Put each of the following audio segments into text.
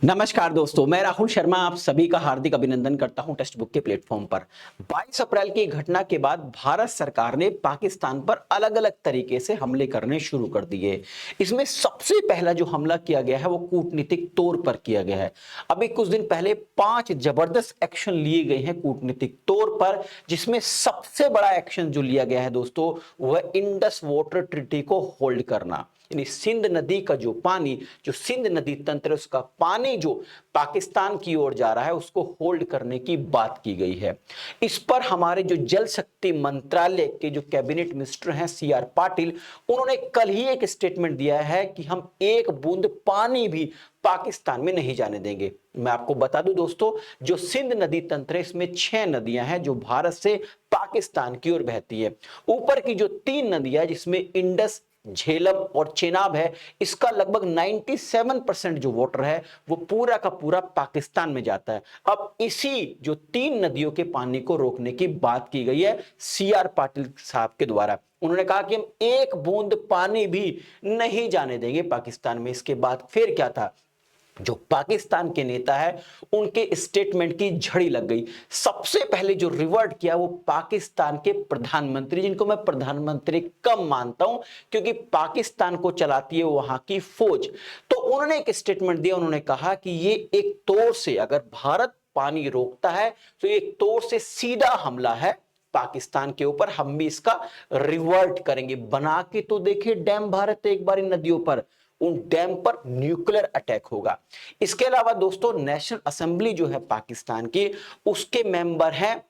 नमस्कार दोस्तों, मैं राहुल शर्मा आप सभी का हार्दिक अभिनंदन करता हूं टेक्स्ट बुक के प्लेटफॉर्म पर। 22 अप्रैल की घटना के बाद भारत सरकार ने पाकिस्तान पर अलग-अलग तरीके से हमले करने शुरू कर दिए। इसमें सबसे पहला जो हमला किया गया है वो कूटनीतिक तौर पर किया गया है। अभी कुछ दिन पहले 5 जबरदस्त एक्शन लिए गए हैं कूटनीतिक तौर पर, जिसमें सबसे बड़ा एक्शन जो लिया गया है दोस्तों वह इंडस वाटर ट्रीटी को होल्ड करना। यानी सिंध नदी का जो पानी, जो सिंध नदी तंत्र है उसका पानी जो पाकिस्तान की ओर जा रहा है उसको होल्ड करने की बात की गई है। इस पर हमारे जो जल शक्ति मंत्रालय के जो कैबिनेट मिनिस्टर हैं CR पाटिल, उन्होंने कल ही एक स्टेटमेंट दिया है कि हम एक बूंद पानी भी पाकिस्तान में नहीं जाने देंगे। मैं आपको बता दूं दोस्तों, जो सिंध नदी तंत्र है इसमें 6 नदियां हैं जो भारत से पाकिस्तान की ओर बहती है। ऊपर की जो 3 नदियां जिसमें इंडस, झेलम और चेनाब है, इसका लगभग 97% जो वाटर है वो पूरा का पूरा पाकिस्तान में जाता है। अब इसी जो 3 नदियों के पानी को रोकने की बात की गई है CR पाटिल साहब के द्वारा। उन्होंने कहा कि हम एक बूंद पानी भी नहीं जाने देंगे पाकिस्तान में। इसके बाद फिर क्या था, जो पाकिस्तान के नेता है उनके स्टेटमेंट की झड़ी लग गई। सबसे पहले जो रिवर्ट किया वो पाकिस्तान के प्रधानमंत्री, जिनको मैं प्रधानमंत्री कम मानता हूं क्योंकि पाकिस्तान को चलाती है वहां की फौज। तो उन्होंने एक स्टेटमेंट दिया, उन्होंने कहा कि ये एक तौर से अगर भारत पानी रोकता है तो एक तौर से सीधा हमला है पाकिस्तान के ऊपर, हम भी इसका रिवर्ट करेंगे। बना के तो देखिए डैम भारत एक बार इन नदियों पर, उन डैम पर न्यूक्लियर अटैक होगा। इसके अलावा दोस्तों नेशनल असेंबली जो है पाकिस्तान की, उसके मेंबर हैं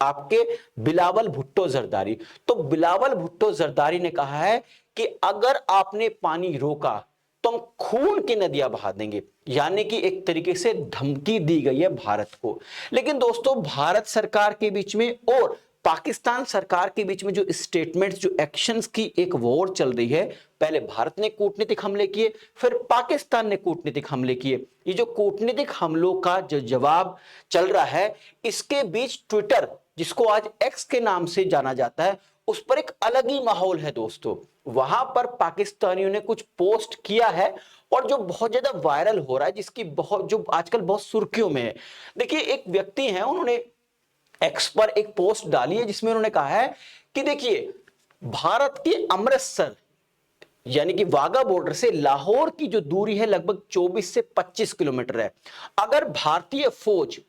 आपके बिलावल भुट्टो जरदारी। तो बिलावल भुट्टो जरदारी ने कहा है कि अगर आपने पानी रोका तो हम खून की नदियां बहा देंगे, यानी कि एक तरीके से धमकी दी गई है भारत को। लेकिन दोस्तों भारत सरकार के बीच में और पाकिस्तान सरकार के बीच में जो स्टेटमेंट्स, जो एक्शंस की एक वॉर चल रही है, पहले भारत ने कूटनीतिक हमले किए, फिर पाकिस्तान ने कूटनीतिक हमले किए। ये जो कूटनीतिक हमलों का जो जवाब चल रहा है, इसके बीच ट्विटर, जिसको आज एक्स के नाम से जाना जाता है, उस पर एक अलग ही माहौल है दोस्तों। वहां पर पाकिस्तानियों ने कुछ पोस्ट किया है और जो बहुत ज्यादा वायरल हो रहा है, जिसकी बहुत, जो आजकल बहुत सुर्खियों में है। देखिए एक व्यक्ति है, उन्होंने एक्स पर एक पोस्ट डाली है जिसमें उन्होंने कहा है कि देखिए भारत के अमृतसर यानी कि वाघा बॉर्डर से लाहौर की जो दूरी है लगभग 24 से 25 किलोमीटर है। अगर भारतीय फौज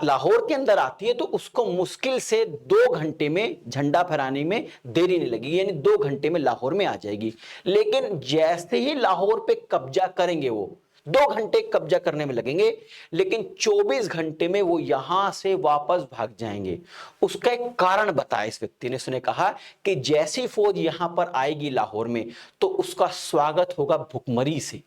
लाहौर के अंदर आती है तो उसको मुश्किल से 2 घंटे में झंडा फहराने में देरी नहीं लगेगी, यानी 2 घंटे में लाहौर में आ जाएगी। लेकिन जैसे ही लाहौर पे कब्जा करेंगे, वो 2 घंटे कब्जा करने में लगेंगे, लेकिन 24 घंटे में वो यहां से वापस भाग जाएंगे। उसका एक कारण बताया इस व्यक्ति ने। उसने कहा कि जैसी फौज यहां पर आएगी लाहौर में तो उसका स्वागत होगा भुखमरी से,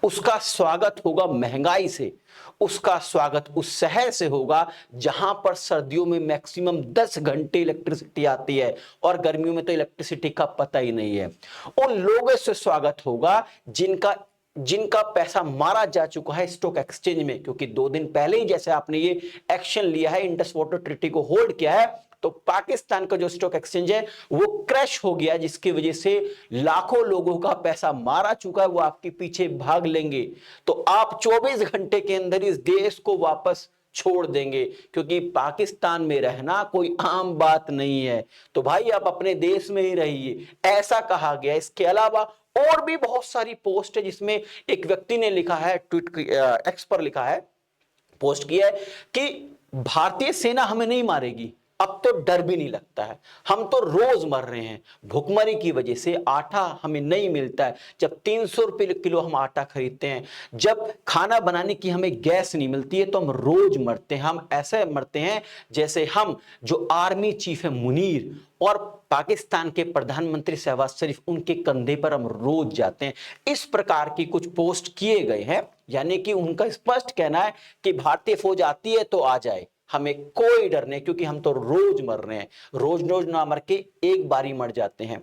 उसका स्वागत होगा महंगाई से, उसका स्वागत उस शहर से होगा जहां पर सर्दियों में मैक्सिमम 10 घंटे इलेक्ट्रिसिटी आती है और गर्मियों में तो इलेक्ट्रिसिटी का पता ही नहीं है। उन लोगों से स्वागत होगा जिनका जिनका पैसा मारा जा चुका है स्टॉक एक्सचेंज में, क्योंकि 2 दिन पहले ही जैसे आपने ये एक्शन लिया है, इंडस वाटर ट्रीटी को होल्ड किया है, तो पाकिस्तान का जो स्टॉक एक्सचेंज है वो क्रैश हो गया, जिसकी वजह से लाखों लोगों का पैसा मारा चुका है, वो आपके पीछे भाग लेंगे। तो आप 24 घंटे के अंदर इस देश को वापस छोड़ देंगे, क्योंकि पाकिस्तान में रहना कोई आम बात नहीं है। तो भाई आप अपने देश में ही रहिए, ऐसा कहा गया। इसके अलावा और भी बहुत सारी पोस्ट है जिसमें एक व्यक्ति ने लिखा है, ट्वीट एक्स पर लिखा है, पोस्ट किया है कि भारतीय सेना हमें नहीं मारेगी, अब तो डर भी नहीं लगता है, हम तो रोज मर रहे हैं भुखमरी की वजह से, आटा हमें नहीं मिलता है, जब 300 रुपए किलो हम आटा खरीदते हैं, जब खाना बनाने की हमें गैस नहीं मिलती है तो हम रोज मरते हैं। हम ऐसे मरते हैं जैसे हम जो आर्मी चीफ है मुनीर और पाकिस्तान के प्रधानमंत्री शहबाज शरीफ, उनके कंधे पर हम रोज जाते हैं। इस प्रकार की कुछ पोस्ट किए गए हैं, यानी कि उनका स्पष्ट कहना है कि भारतीय फौज आती है तो आ जाए, हमें कोई डर नहीं, क्योंकि हम तो रोज मर रहे हैं, रोज रोज ना मर के एक बारी मर जाते हैं।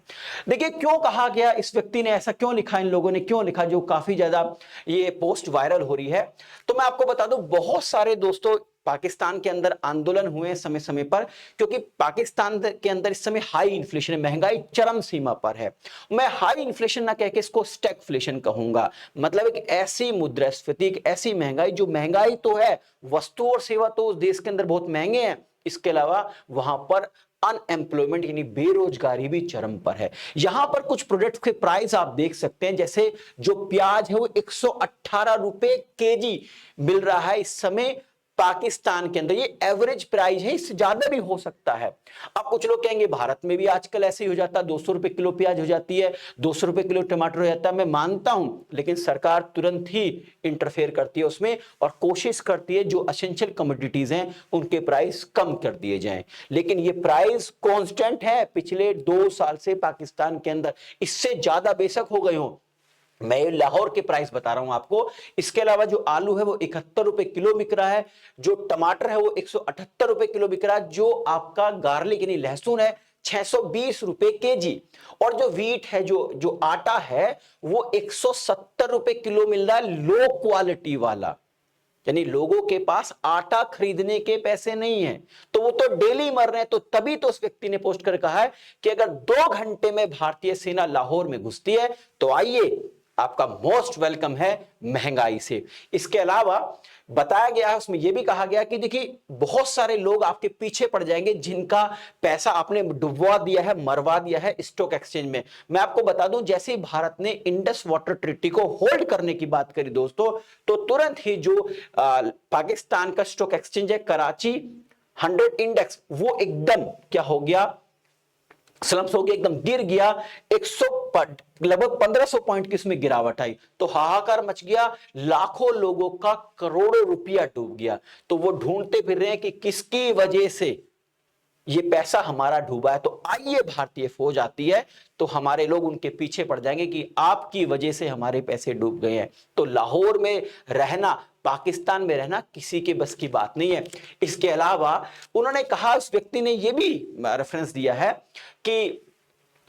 देखिए क्यों कहा गया, इस व्यक्ति ने ऐसा क्यों लिखा, इन लोगों ने क्यों लिखा जो काफी ज्यादा ये पोस्ट वायरल हो रही है। तो मैं आपको बता दूं, बहुत सारे दोस्तों पाकिस्तान के अंदर आंदोलन हुए समय समय पर, क्योंकि पाकिस्तान के अंदर इस समय हाई इन्फ्लेशन है, महंगाई चरम सीमा पर है। मैं हाई इन्फ्लेशन ना कह के इसको स्टैगफ्लेशन कहूंगा, मतलब एक ऐसी मुद्रास्फीति, एक ऐसी महंगाई, जो महंगाई तो है, वस्तु और सेवा तो उस देश के अंदर बहुत महंगे हैं, इसके अलावा वहां पर अनएम्प्लॉयमेंट यानी बेरोजगारी भी चरम पर है। यहां पर कुछ प्रोडक्ट्स के प्राइस आप देख सकते हैं, जैसे जो प्याज है वो 118 रुपए केजी मिल रहा है इस समय पाकिस्तान के अंदर। ये एवरेज प्राइस है, इससे ज्यादा भी हो सकता है। अब कुछ लोग कहेंगे भारत में भी आजकल ऐसे ही हो जाता है, 200 रुपए किलो प्याज हो जाती है, 200 रुपए किलो टमाटर हो जाता है। मैं मानता हूं, लेकिन सरकार तुरंत ही इंटरफेयर करती है उसमें और कोशिश करती है जो एसेंशियल कमोडिटीज हैं उनके प्राइस कम कर दिए जाएं। लेकिन ये प्राइस कांस्टेंट है पिछले 2 साल से पाकिस्तान के अंदर, इससे ज्यादा बेशक हो गए हो। मैं लाहौर के प्राइस बता रहा हूं आपको। इसके अलावा जो आलू है वो 71 रुपए किलो बिक रहा है, जो टमाटर है वो 178 रुपए किलो बिक रहा है, जो आपका गार्लिक यानी लहसुन है 620 रुपए केजी, और जो व्हीट है, जो आटा है वो 170 रुपए किलो मिल रहा है, लो क्वालिटी वाला। यानी लोगों के पास आटा खरीदने के पैसे नहीं है, तो वो तो डेली मर रहे हैं। तो तभी तो उस व्यक्ति ने पोस्ट कर कहा है कि अगर 2 घंटे में भारतीय सेना लाहौर में घुसती है तो आइए, आपका मोस्ट वेलकम है महंगाई से। इसके अलावा बताया गया है, उसमें यह भी कहा गया कि देखिए बहुत सारे लोग आपके पीछे पड़ जाएंगे जिनका पैसा आपने डुबवा दिया है, मरवा दिया है स्टॉक एक्सचेंज में। मैं आपको बता दूं, जैसे ही भारत ने इंडस वाटर ट्रीटी को होल्ड करने की बात करी दोस्तों, तो तुरंत ही जो पाकिस्तान का स्टॉक एक्सचेंज है कराची 100 इंडेक्स, वो एकदम क्या हो गया, स्लम्स हो गया, एकदम गिर गया। 100 लगभग 1500 पॉइंट की इसमें गिरावट आई, तो हाहाकार मच गया, लाखों लोगों का करोड़ों रुपया डूब गया। तो वो ढूंढते फिर रहे हैं कि किसकी वजह से ये पैसा हमारा डूबा है। तो आइए, भारतीय फौज आती है तो हमारे लोग उनके पीछे पड़ जाएंगे कि आपकी वजह से हमारे पैसे डूब गए हैं। तो लाहौर में रहना, पाकिस्तान में रहना किसी के बस की बात नहीं है। इसके अलावा उन्होंने कहा, उस व्यक्ति ने यह भी रेफरेंस दिया है कि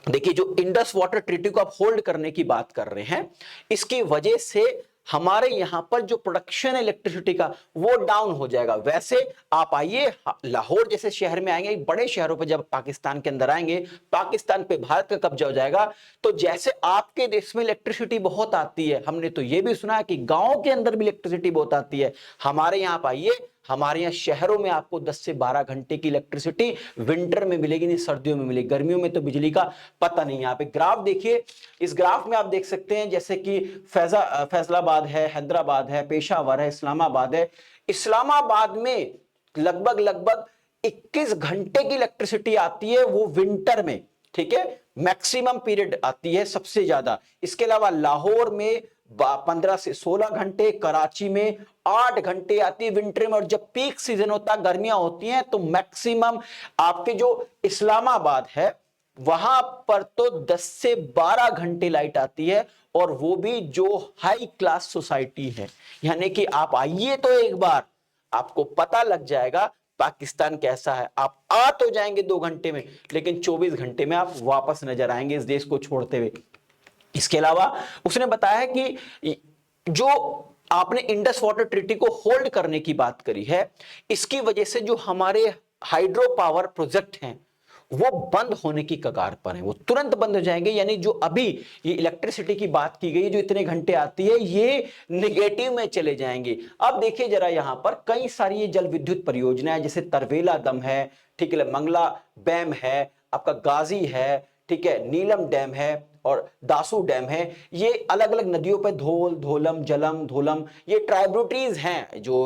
देखिए जो इंडस वाटर ट्रीटी को आप होल्ड करने की बात कर रहे हैं, इसकी वजह से हमारे यहां पर जो प्रोडक्शन है इलेक्ट्रिसिटी का वो डाउन हो जाएगा। वैसे आप आइए, लाहौर जैसे शहर में आएंगे, बड़े शहरों पर जब पाकिस्तान के अंदर आएंगे, पाकिस्तान पे भारत का कब्जा हो जाएगा। तो जैसे आपके देश में इलेक्ट्रिसिटी बहुत आती है, हमने तो ये भी सुना है कि गांव के अंदर भी इलेक्ट्रिसिटी बहुत आती है, हमारे यहां आप आइए, हमारे यहाँ शहरों में आपको 10 से 12 घंटे की इलेक्ट्रिसिटी विंटर में मिलेगी, नहीं सर्दियों में मिलेगी। गर्मियों में तो बिजली का पता नहीं। यहाँ पे ग्राफ देखिए, इस ग्राफ में आप देख सकते हैं जैसे कि फैसलाबाद है, हैदराबाद है, पेशावर है, इस्लामाबाद है। इस्लामाबाद में लगभग 21 घंटे की इलेक्ट्रिसिटी आती है, वो विंटर में, ठीक है, मैक्सिमम पीरियड आती है सबसे ज्यादा। इसके अलावा लाहौर में 15 से 16 घंटे, कराची में 8 घंटे आती है विंटर में, और जब पीक सीजन होता है, गर्मियां होती हैं, तो मैक्सिमम आपके जो इस्लामाबाद है वहां पर तो 10 से 12 घंटे लाइट आती है, और वो भी जो हाई क्लास सोसाइटी है। यानी कि आप आइए तो एक बार, आपको पता लग जाएगा पाकिस्तान कैसा है। आप आ तो जाएंगे 2 घंटे में, लेकिन 24 घंटे में आप वापस नजर आएंगे इस देश को छोड़ते हुए। इसके अलावा उसने बताया है कि जो आपने इंडस वाटर ट्रीटी को होल्ड करने की बात करी है, इसकी वजह से जो हमारे हाइड्रो पावर प्रोजेक्ट हैं वो बंद होने की कगार पर हैं, वो तुरंत बंद हो जाएंगे। यानी जो अभी ये इलेक्ट्रिसिटी की बात की गई, जो इतने घंटे आती है, ये निगेटिव में चले जाएंगे। अब देखिए जरा, यहां पर कई सारी ये जल विद्युत परियोजनाएं, जैसे तरवेला दम है, ठीक है, मंगला डैम है, आपका गाजी है, ठीक है, नीलम डैम है और दासू डैम है। ये अलग अलग नदियों पे धोल, धोलम, जलम, धोलम, ये ट्राइब्यूटरीज हैं जो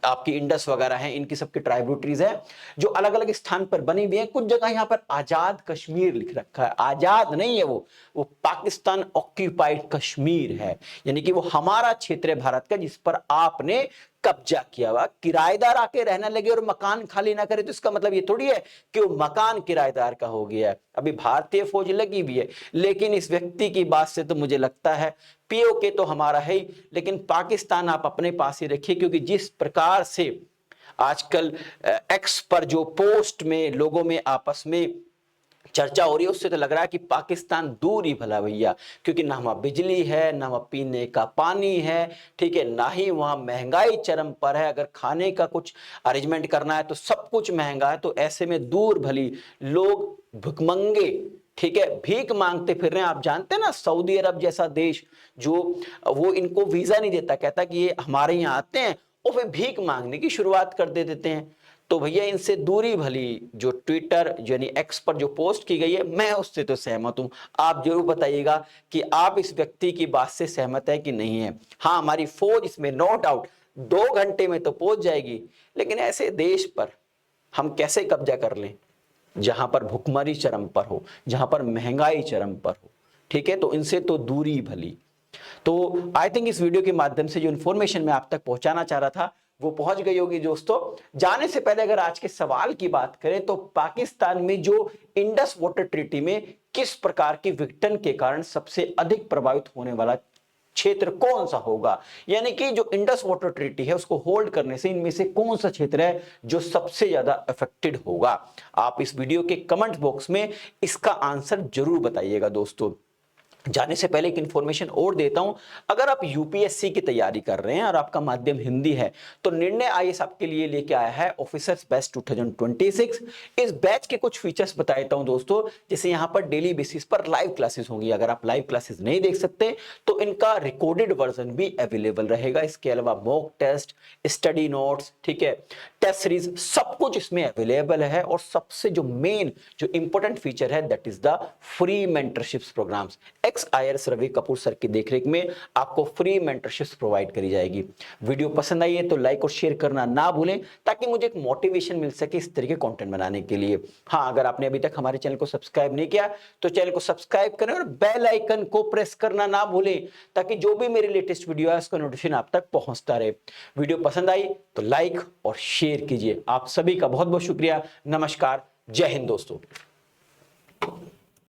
आपकी इंडस वगैरह हैं, इनकी सबकी ट्राइब्यूटरीज हैं जो अलग अलग स्थान पर बनी हुई हैं। कुछ जगह यहाँ पर आजाद कश्मीर लिख रखा है, आजाद नहीं है, वो पाकिस्तान ऑक्यूपाइड कश्मीर है, यानी कि वो हमारा क्षेत्र है भारत का, जिस पर आपने कब्जा किया हुआ। किराएदार आके रहने लगे और मकान खाली ना करे तो इसका मतलब ये थोड़ी है कि वो मकान किराएदार का हो गया है। अभी भारतीय फौज लगी हुई है, लेकिन इस व्यक्ति की बात से तो मुझे लगता है पीओके तो हमारा है ही, लेकिन पाकिस्तान आप अपने पास ही रखिए, क्योंकि जिस प्रकार से आजकल एक्स पर जो पोस्ट में लोगों में आपस में चर्चा हो रही है उससे तो लग रहा है कि पाकिस्तान दूर ही भला भैया, क्योंकि ना वहां बिजली है, ना वहां पीने का पानी है, ठीक है, ना ही वहां महंगाई चरम पर है। अगर खाने का कुछ अरेंजमेंट करना है तो सब कुछ महंगा है। तो ऐसे में दूर भली लोग भुखमंगे, ठीक है, भीख मांगते फिर रहे हैं। आप जानते हैं ना, सऊदी अरब जैसा देश जो वो इनको वीजा नहीं देता, कहता कि ये हमारे यहाँ आते हैं और फिर भीख मांगने की शुरुआत कर दे देते हैं। तो भैया इनसे दूरी भली। जो ट्विटर यानी एक्स पर जो पोस्ट की गई है, मैं उससे तो सहमत हूं। आप जरूर बताइएगा कि आप इस व्यक्ति की बात से सहमत है कि नहीं है। हाँ, हमारी फौज इसमें नो डाउट 2 घंटे में तो पहुंच जाएगी, लेकिन ऐसे देश पर हम कैसे कब्जा कर लें जहां पर भुखमरी चरम पर हो, जहां पर महंगाई चरम पर हो, ठीक है। तो इनसे तो दूरी भली। तो आई थिंक इस वीडियो के माध्यम से जो इन्फॉर्मेशन मैं आप तक पहुंचाना चाह रहा था वो पहुंच गई होगी दोस्तों। जाने से पहले अगर आज के सवाल की बात करें तो पाकिस्तान में जो इंडस वाटर ट्रीटी में किस प्रकार की विघटन के कारण सबसे अधिक प्रभावित होने वाला क्षेत्र कौन सा होगा, यानी कि जो इंडस वाटर ट्रीटी है उसको होल्ड करने से इनमें से कौन सा क्षेत्र है जो सबसे ज्यादा अफेक्टेड होगा। आप इस वीडियो के कमेंट बॉक्स में इसका आंसर जरूर बताइएगा दोस्तों। जाने से पहले एक इंफॉर्मेशन और देता हूं, अगर आप यूपीएससी की तैयारी कर रहे हैं और आपका माध्यम हिंदी है तो निर्णय आईएएस आपके लिए लेके आया है ऑफिसर्स बैच 2026। इस बैच के कुछ फीचर्स बता देता हूं दोस्तों, जैसे यहां पर डेली बेसिस पर लाइव क्लासेस होंगी। अगर आप लाइव क्लासेस नहीं देख सकते तो इनका रिकॉर्डेड वर्जन भी अवेलेबल रहेगा। इसके अलावा मॉक टेस्ट, स्टडी नोट्स, ठीक है, टेस्ट सीरीज, सब कुछ इसमें अवेलेबल है। और सबसे जो मेन जो इंपॉर्टेंट फीचर है that is the free mentorships programs. IAS Ravi Kapoor sir की देखरेख में आपको फ्री मेंटरशिप्स प्रोवाइड करी जाएगी। वीडियो पसंद आई है तो लाइक और शेयर करना ना भूलें ताकि मुझे एक मोटिवेशन मिल सके इस तरह के कंटेंट बनाने के लिए। हाँ, अगर आपने अभी तक हमारे चैनल को सब्सक्राइब नहीं किया तो चैनल को सब्सक्राइब करें और बेल आइकन को प्रेस करना ना भूलें ताकि जो भी मेरे लेटेस्ट वीडियो है उसका नोटिफिकेशन आप तक पहुंचता रहे। वीडियो पसंद आई तो लाइक और शेयर कीजिए। आप सभी का बहुत बहुत शुक्रिया। नमस्कार, जय हिंद दोस्तों।